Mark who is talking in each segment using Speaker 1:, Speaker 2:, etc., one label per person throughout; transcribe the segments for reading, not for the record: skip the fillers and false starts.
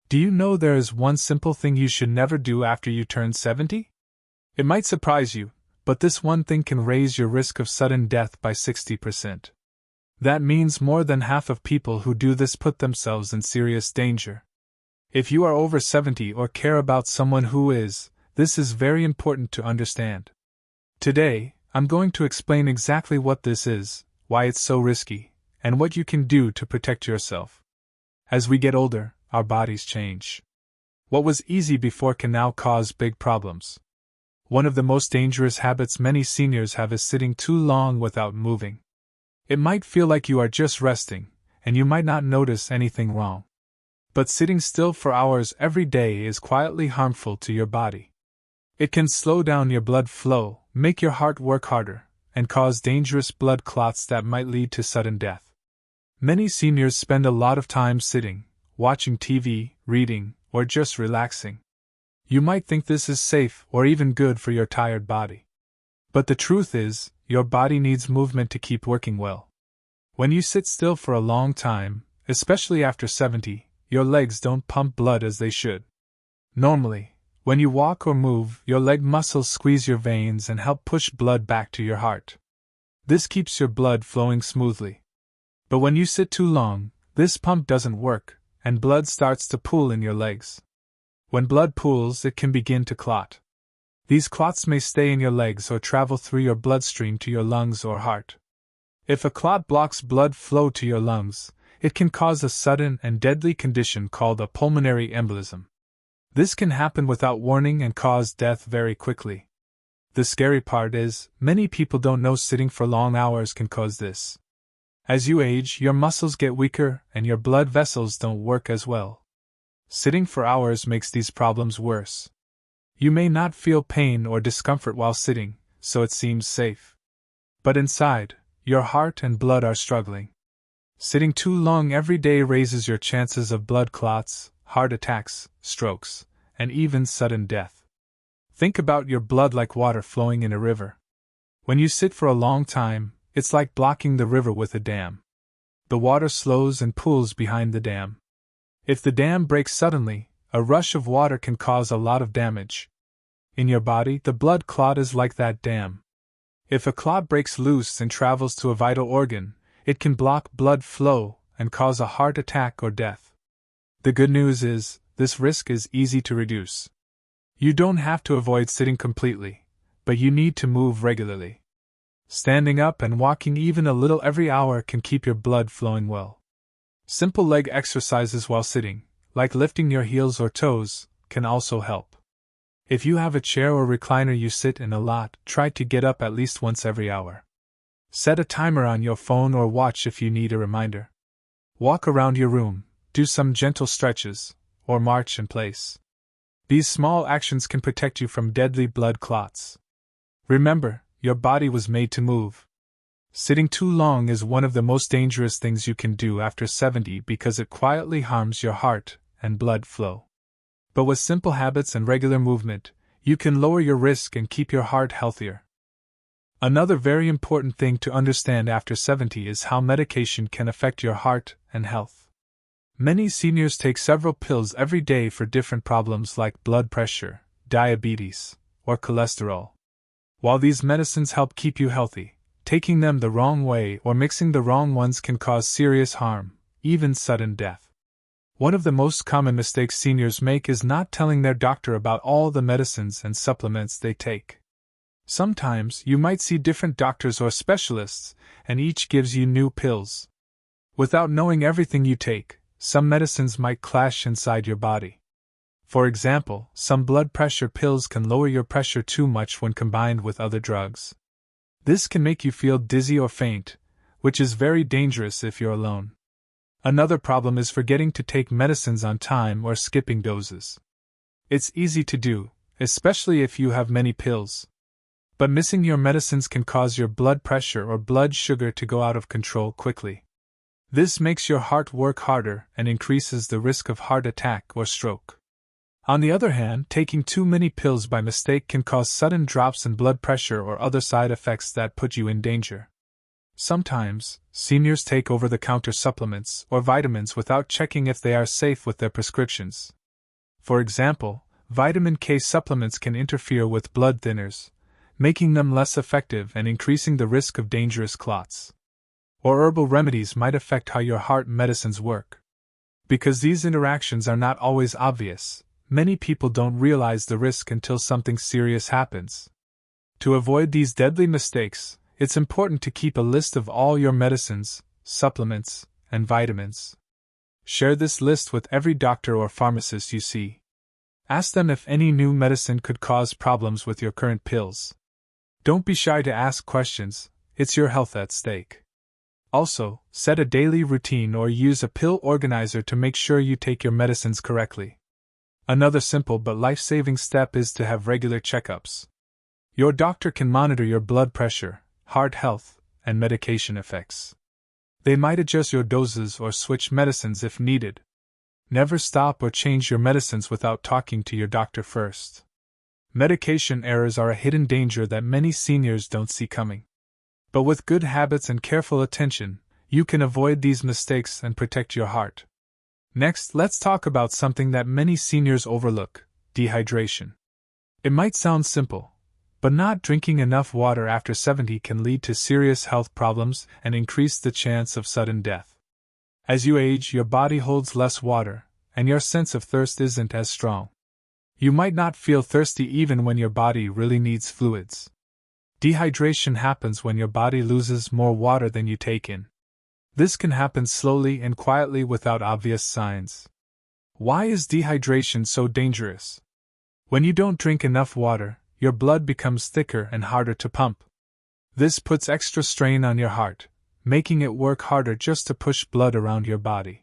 Speaker 1: Do you know there is one simple thing you should never do after you turn 70? It might surprise you, but this one thing can raise your risk of sudden death by 60%. That means more than half of people who do this put themselves in serious danger. If you are over 70 or care about someone who is, this is very important to understand. Today, I'm going to explain exactly what this is, why it's so risky, and what you can do to protect yourself. As we get older, our bodies change. What was easy before can now cause big problems. One of the most dangerous habits many seniors have is sitting too long without moving. It might feel like you are just resting, and you might not notice anything wrong. But sitting still for hours every day is quietly harmful to your body. It can slow down your blood flow, make your heart work harder, and cause dangerous blood clots that might lead to sudden death. Many seniors spend a lot of time sitting, watching TV, reading, or just relaxing. You might think this is safe or even good for your tired body. But the truth is, your body needs movement to keep working well. When you sit still for a long time, especially after 70, your legs don't pump blood as they should. Normally, when you walk or move, your leg muscles squeeze your veins and help push blood back to your heart. This keeps your blood flowing smoothly. But when you sit too long, this pump doesn't work, and blood starts to pool in your legs. When blood pools, it can begin to clot. These clots may stay in your legs or travel through your bloodstream to your lungs or heart. If a clot blocks blood flow to your lungs, it can cause a sudden and deadly condition called a pulmonary embolism. This can happen without warning and cause death very quickly. The scary part is, many people don't know sitting for long hours can cause this. As you age, your muscles get weaker and your blood vessels don't work as well. Sitting for hours makes these problems worse. You may not feel pain or discomfort while sitting, so it seems safe. But inside, your heart and blood are struggling. Sitting too long every day raises your chances of blood clots, heart attacks, strokes, and even sudden death. Think about your blood like water flowing in a river. When you sit for a long time, it's like blocking the river with a dam. The water slows and pools behind the dam. If the dam breaks suddenly, a rush of water can cause a lot of damage. In your body, the blood clot is like that dam. If a clot breaks loose and travels to a vital organ, it can block blood flow and cause a heart attack or death. The good news is, this risk is easy to reduce. You don't have to avoid sitting completely, but you need to move regularly. Standing up and walking even a little every hour can keep your blood flowing well. Simple leg exercises while sitting, like lifting your heels or toes, can also help. If you have a chair or recliner you sit in a lot, try to get up at least once every hour. Set a timer on your phone or watch if you need a reminder. Walk around your room, do some gentle stretches, or march in place. These small actions can protect you from deadly blood clots. Remember, your body was made to move. Sitting too long is one of the most dangerous things you can do after 70 because it quietly harms your heart and blood flow. But with simple habits and regular movement, you can lower your risk and keep your heart healthier. Another very important thing to understand after 70 is how medication can affect your heart and health. Many seniors take several pills every day for different problems like blood pressure, diabetes, or cholesterol. While these medicines help keep you healthy, taking them the wrong way or mixing the wrong ones can cause serious harm, even sudden death. One of the most common mistakes seniors make is not telling their doctor about all the medicines and supplements they take. Sometimes you might see different doctors or specialists, and each gives you new pills. Without knowing everything you take, some medicines might clash inside your body. For example, some blood pressure pills can lower your pressure too much when combined with other drugs. This can make you feel dizzy or faint, which is very dangerous if you're alone. Another problem is forgetting to take medicines on time or skipping doses. It's easy to do, especially if you have many pills. But missing your medicines can cause your blood pressure or blood sugar to go out of control quickly. This makes your heart work harder and increases the risk of heart attack or stroke. On the other hand, taking too many pills by mistake can cause sudden drops in blood pressure or other side effects that put you in danger. Sometimes, seniors take over-the-counter supplements or vitamins without checking if they are safe with their prescriptions, For example, vitamin K supplements can interfere with blood thinners, making them less effective and increasing the risk of dangerous clots. Or herbal remedies might affect how your heart medicines work. Because these interactions are not always obvious, many people don't realize the risk until something serious happens. To avoid these deadly mistakes, it's important to keep a list of all your medicines, supplements, and vitamins. Share this list with every doctor or pharmacist you see. Ask them if any new medicine could cause problems with your current pills. Don't be shy to ask questions, it's your health at stake. Also, set a daily routine or use a pill organizer to make sure you take your medicines correctly. Another simple but life-saving step is to have regular checkups. Your doctor can monitor your blood pressure, heart health, and medication effects. They might adjust your doses or switch medicines if needed. Never stop or change your medicines without talking to your doctor first. Medication errors are a hidden danger that many seniors don't see coming. But with good habits and careful attention, you can avoid these mistakes and protect your heart. Next, let's talk about something that many seniors overlook: dehydration. It might sound simple, but not drinking enough water after 70 can lead to serious health problems and increase the chance of sudden death. As you age, your body holds less water, and your sense of thirst isn't as strong. You might not feel thirsty even when your body really needs fluids. Dehydration happens when your body loses more water than you take in. This can happen slowly and quietly without obvious signs. Why is dehydration so dangerous? When you don't drink enough water, your blood becomes thicker and harder to pump. This puts extra strain on your heart, making it work harder just to push blood around your body.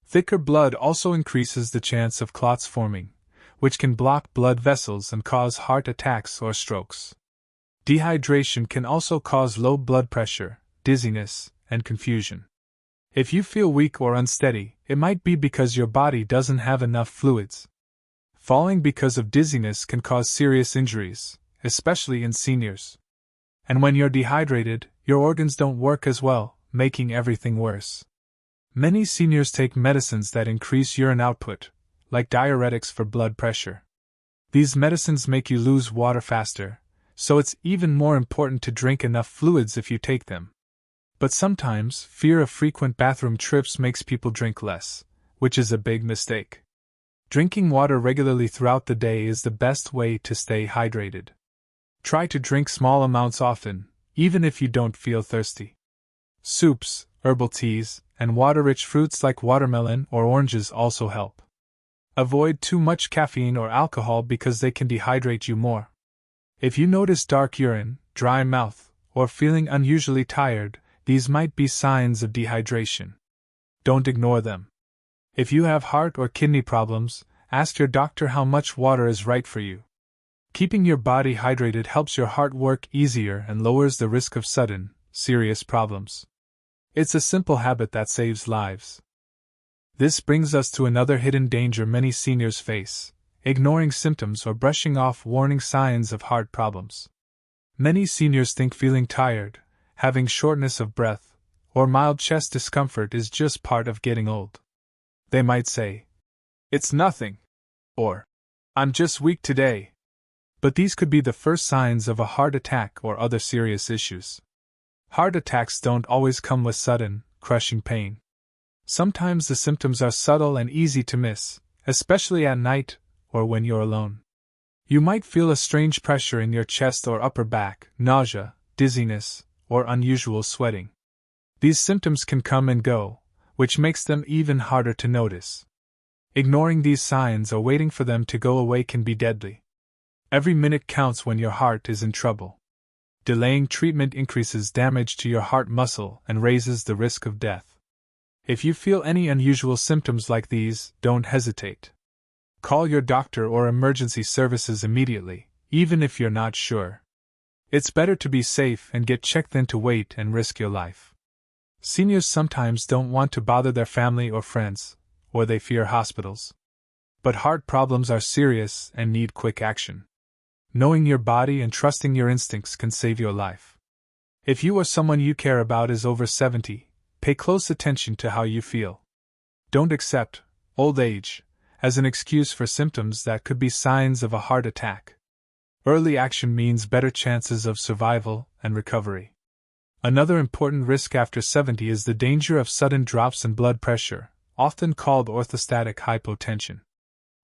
Speaker 1: Thicker blood also increases the chance of clots forming, which can block blood vessels and cause heart attacks or strokes. Dehydration can also cause low blood pressure, dizziness, and confusion. If you feel weak or unsteady, it might be because your body doesn't have enough fluids. Falling because of dizziness can cause serious injuries, especially in seniors. And when you're dehydrated, your organs don't work as well, making everything worse. Many seniors take medicines that increase urine output, like diuretics for blood pressure. These medicines make you lose water faster, so it's even more important to drink enough fluids if you take them. But sometimes, fear of frequent bathroom trips makes people drink less, which is a big mistake. Drinking water regularly throughout the day is the best way to stay hydrated. Try to drink small amounts often, even if you don't feel thirsty. Soups, herbal teas, and water-rich fruits like watermelon or oranges also help. Avoid too much caffeine or alcohol because they can dehydrate you more. If you notice dark urine, dry mouth, or feeling unusually tired, these might be signs of dehydration. Don't ignore them. If you have heart or kidney problems, ask your doctor how much water is right for you. Keeping your body hydrated helps your heart work easier and lowers the risk of sudden, serious problems. It's a simple habit that saves lives. This brings us to another hidden danger many seniors face: ignoring symptoms or brushing off warning signs of heart problems. Many seniors think feeling tired, having shortness of breath, or mild chest discomfort is just part of getting old. They might say, "It's nothing," or "I'm just weak today." But these could be the first signs of a heart attack or other serious issues. Heart attacks don't always come with sudden, crushing pain. Sometimes the symptoms are subtle and easy to miss, especially at night or when you're alone. You might feel a strange pressure in your chest or upper back, nausea, dizziness, or unusual sweating. These symptoms can come and go, which makes them even harder to notice. Ignoring these signs or waiting for them to go away can be deadly. Every minute counts when your heart is in trouble. Delaying treatment increases damage to your heart muscle and raises the risk of death. If you feel any unusual symptoms like these, don't hesitate. Call your doctor or emergency services immediately, even if you're not sure. It's better to be safe and get checked than to wait and risk your life. Seniors sometimes don't want to bother their family or friends, or they fear hospitals. But heart problems are serious and need quick action. Knowing your body and trusting your instincts can save your life. If you or someone you care about is over 70, pay close attention to how you feel. Don't accept old age as an excuse for symptoms that could be signs of a heart attack. Early action means better chances of survival and recovery. Another important risk after 70 is the danger of sudden drops in blood pressure, often called orthostatic hypotension.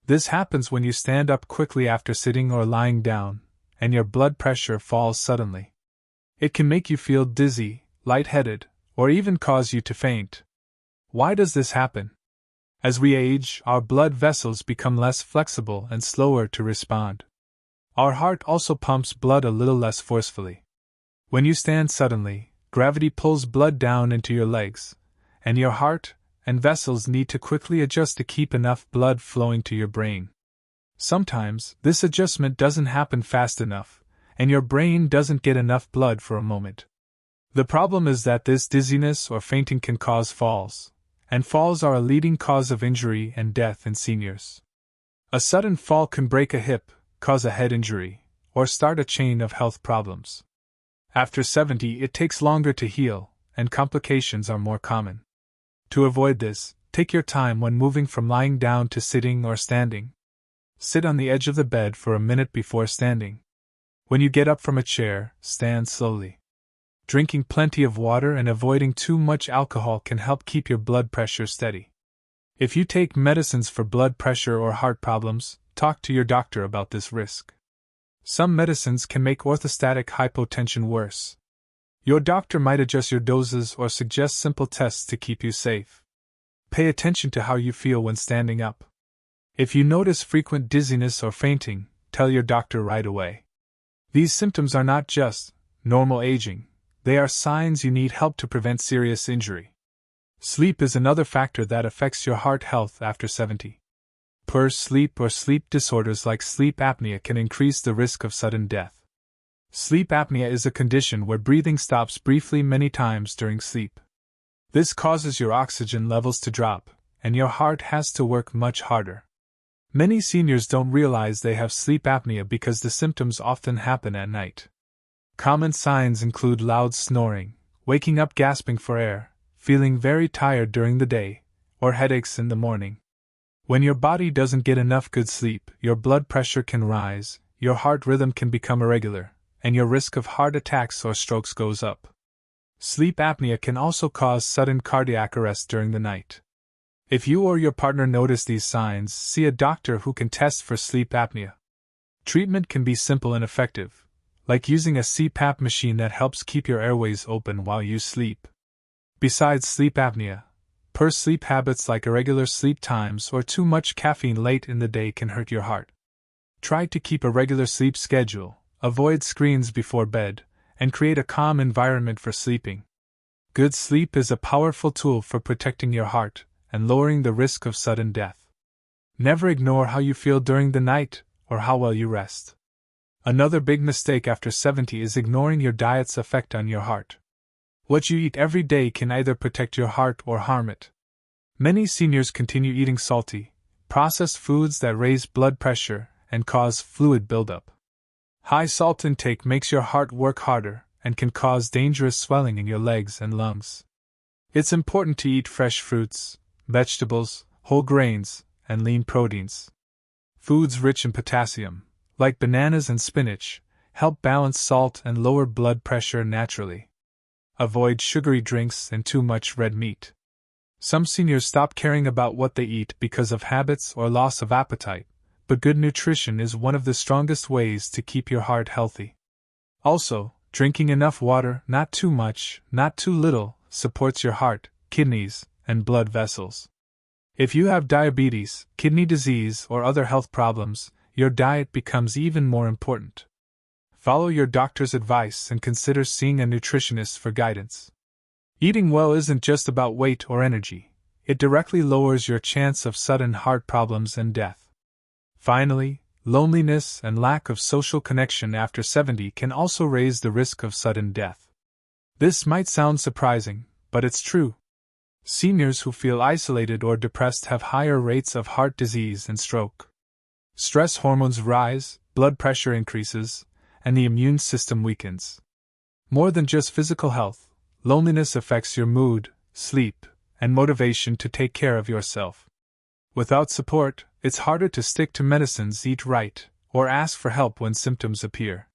Speaker 1: This happens when you stand up quickly after sitting or lying down, and your blood pressure falls suddenly. It can make you feel dizzy, lightheaded, or even cause you to faint. Why does this happen? As we age, our blood vessels become less flexible and slower to respond. Our heart also pumps blood a little less forcefully. When you stand suddenly, gravity pulls blood down into your legs, and your heart and vessels need to quickly adjust to keep enough blood flowing to your brain. Sometimes, this adjustment doesn't happen fast enough, and your brain doesn't get enough blood for a moment. The problem is that this dizziness or fainting can cause falls, and falls are a leading cause of injury and death in seniors. A sudden fall can break a hip, cause a head injury, or start a chain of health problems. After 70, it takes longer to heal, and complications are more common. To avoid this, take your time when moving from lying down to sitting or standing. Sit on the edge of the bed for a minute before standing. When you get up from a chair, stand slowly. Drinking plenty of water and avoiding too much alcohol can help keep your blood pressure steady. If you take medicines for blood pressure or heart problems, talk to your doctor about this risk. Some medicines can make orthostatic hypotension worse. Your doctor might adjust your doses or suggest simple tests to keep you safe. Pay attention to how you feel when standing up. If you notice frequent dizziness or fainting, tell your doctor right away. These symptoms are not just normal aging, they are signs you need help to prevent serious injury. Sleep is another factor that affects your heart health after 70. Poor sleep or sleep disorders like sleep apnea can increase the risk of sudden death. Sleep apnea is a condition where breathing stops briefly many times during sleep. This causes your oxygen levels to drop, and your heart has to work much harder. Many seniors don't realize they have sleep apnea because the symptoms often happen at night. Common signs include loud snoring, waking up gasping for air, feeling very tired during the day, or headaches in the morning. When your body doesn't get enough good sleep, your blood pressure can rise, your heart rhythm can become irregular, and your risk of heart attacks or strokes goes up. Sleep apnea can also cause sudden cardiac arrest during the night. If you or your partner notice these signs, see a doctor who can test for sleep apnea. Treatment can be simple and effective, like using a CPAP machine that helps keep your airways open while you sleep. Besides sleep apnea, poor sleep habits like irregular sleep times or too much caffeine late in the day can hurt your heart. Try to keep a regular sleep schedule, avoid screens before bed, and create a calm environment for sleeping. Good sleep is a powerful tool for protecting your heart and lowering the risk of sudden death. Never ignore how you feel during the night or how well you rest. Another big mistake after 70 is ignoring your diet's effect on your heart. What you eat every day can either protect your heart or harm it. Many seniors continue eating salty, processed foods that raise blood pressure and cause fluid buildup. High salt intake makes your heart work harder and can cause dangerous swelling in your legs and lungs. It's important to eat fresh fruits, vegetables, whole grains, and lean proteins. Foods rich in potassium, like bananas and spinach, help balance salt and lower blood pressure naturally. Avoid sugary drinks and too much red meat. Some seniors stop caring about what they eat because of habits or loss of appetite, but good nutrition is one of the strongest ways to keep your heart healthy. Also, drinking enough water, not too much, not too little, supports your heart, kidneys, and blood vessels. If you have diabetes, kidney disease, or other health problems, your diet becomes even more important. Follow your doctor's advice and consider seeing a nutritionist for guidance. Eating well isn't just about weight or energy, it directly lowers your chance of sudden heart problems and death. Finally, loneliness and lack of social connection after 70 can also raise the risk of sudden death. This might sound surprising, but it's true. Seniors who feel isolated or depressed have higher rates of heart disease and stroke. Stress hormones rise, blood pressure increases, and the immune system weakens. More than just physical health, loneliness affects your mood, sleep, and motivation to take care of yourself. Without support, it's harder to stick to medicines, eat right, or ask for help when symptoms appear.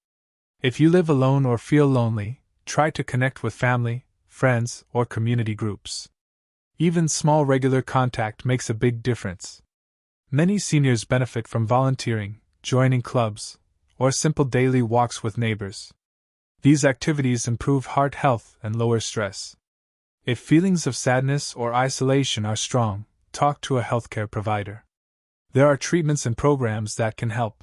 Speaker 1: If you live alone or feel lonely, try to connect with family, friends, or community groups. Even small regular contact makes a big difference. Many seniors benefit from volunteering, joining clubs, or simple daily walks with neighbors. These activities improve heart health and lower stress. If feelings of sadness or isolation are strong, talk to a healthcare provider. There are treatments and programs that can help.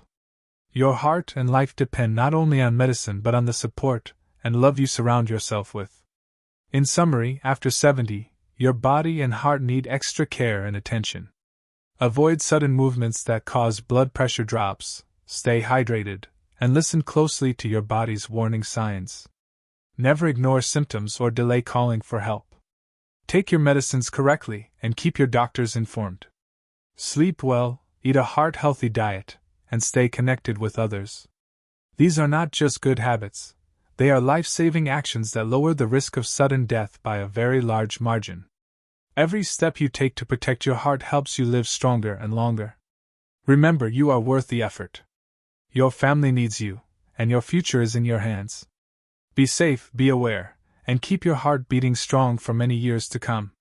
Speaker 1: Your heart and life depend not only on medicine but on the support and love you surround yourself with. In summary, after 70, your body and heart need extra care and attention. Avoid sudden movements that cause blood pressure drops, stay hydrated, and listen closely to your body's warning signs. Never ignore symptoms or delay calling for help. Take your medicines correctly and keep your doctors informed. Sleep well, eat a heart-healthy diet, and stay connected with others. These are not just good habits, they are life-saving actions that lower the risk of sudden death by a very large margin. Every step you take to protect your heart helps you live stronger and longer. Remember, you are worth the effort. Your family needs you, and your future is in your hands. Be safe, be aware, and keep your heart beating strong for many years to come.